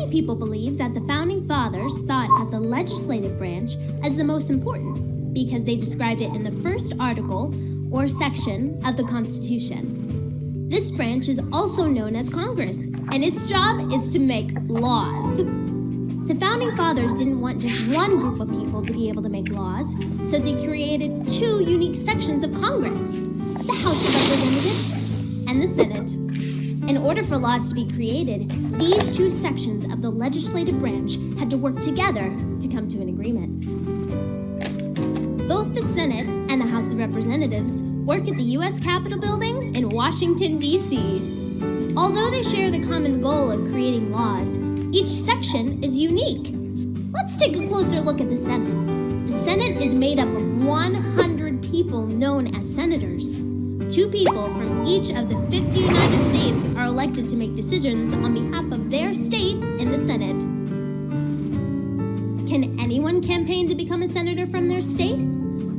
Many people believe that the Founding Fathers thought of the legislative branch as the most important because they described it in the first article or section of the Constitution. This branch is also known as Congress, and its job is to make laws. The Founding Fathers didn't want just one group of people to be able to make laws, so they created two unique sections of Congress, the House of Representatives and the Senate. In order for laws to be created, these two sections of the legislative branch had to work together to come to an agreement. Both the Senate and the House of Representatives work at the U.S. Capitol Building in Washington, D.C. Although they share the common goal of creating laws, each section is unique. Let's take a closer look at the Senate. The Senate is made up of 100 people known as senators. 2 people from each of the 50 United States are elected to make decisions on behalf of their state in the Senate. Can anyone campaign to become a senator from their state?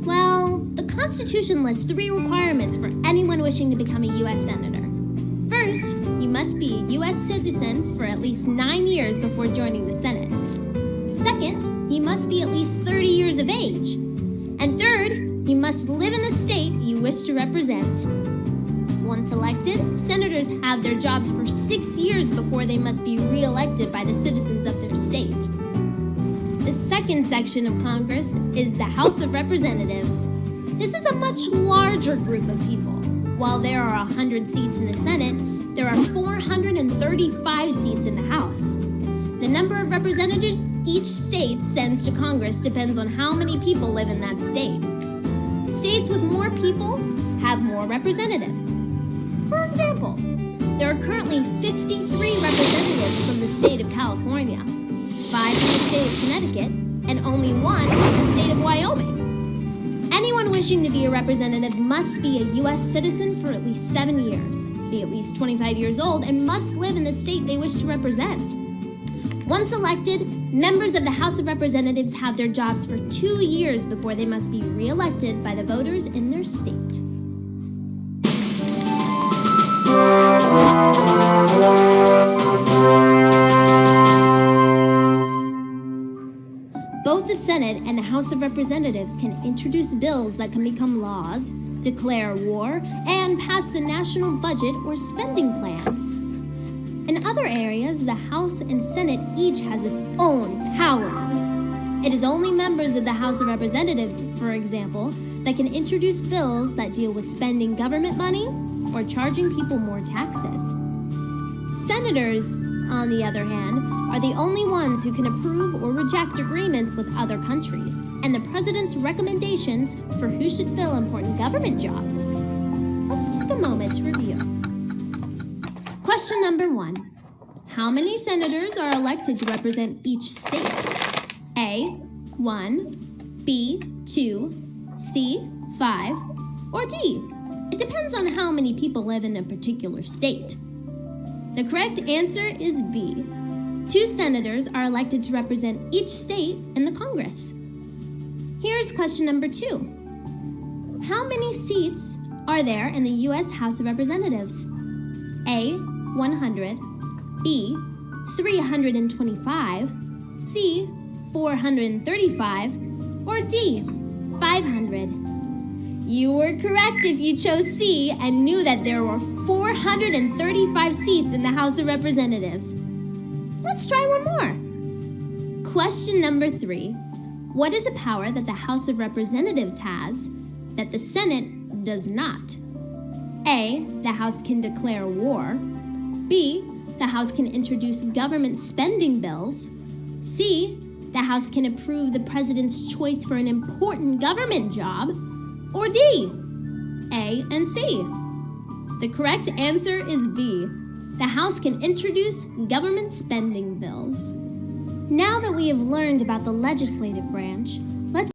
Well, the Constitution lists 3 requirements for anyone wishing to become a U.S. senator. First, you must be a U.S. citizen for at least 9 years before joining the Senate. Second, you must be at least 30 years of age. And third, you must live in the state you wish to represent. Once elected, senators have their jobs for 6 years before they must be re-elected by the citizens of their state. The second section of Congress is the House of Representatives. This is a much larger group of people. While there are 100 seats in the Senate, there are 435 seats in the House. The number of representatives each state sends to Congress depends on how many people live in that state. States with more people have more representatives. For example, there are currently 53 representatives from the state of California, 5 from the state of Connecticut, and only 1 from the state of Wyoming. Anyone wishing to be a representative must be a U.S. citizen for at least 7 years, be at least 25 years old, and must live in the state they wish to represent. Once elected, members of the House of Representatives have their jobs for 2 years before they must be re-elected by the voters in their state. Both the Senate and the House of Representatives can introduce bills that can become laws, declare war, and pass the national budget or spending plan. In other areas, the House and Senate each has its own powers. It is only members of the House of Representatives, for example, that can introduce bills that deal with spending government money or charging people more taxes. Senators, on the other hand, are the only ones who can approve or reject agreements with other countries and the president's recommendations for who should fill important government jobs. Let's take a moment to review. Question number 1. How many senators are elected to represent each state? A, 1, B, 2, C, 5, or D? It depends on how many people live in a particular state. The correct answer is B. 2 senators are elected to represent each state in the Congress. Here's question number 2. How many seats are there in the U.S. House of Representatives? A, 100, B, 325, C, 435, or D, 500. You were correct if you chose C and knew that there were 435 seats in the House of Representatives. Let's try one more. Question number 3. What is a power that the House of Representatives has that the Senate does not? A, the House can declare war. B, the House can introduce government spending bills. C, the House can approve the president's choice for an important government job. Or D, A and C. The correct answer is B. The House can introduce government spending bills. Now that we have learned about the legislative branch, let's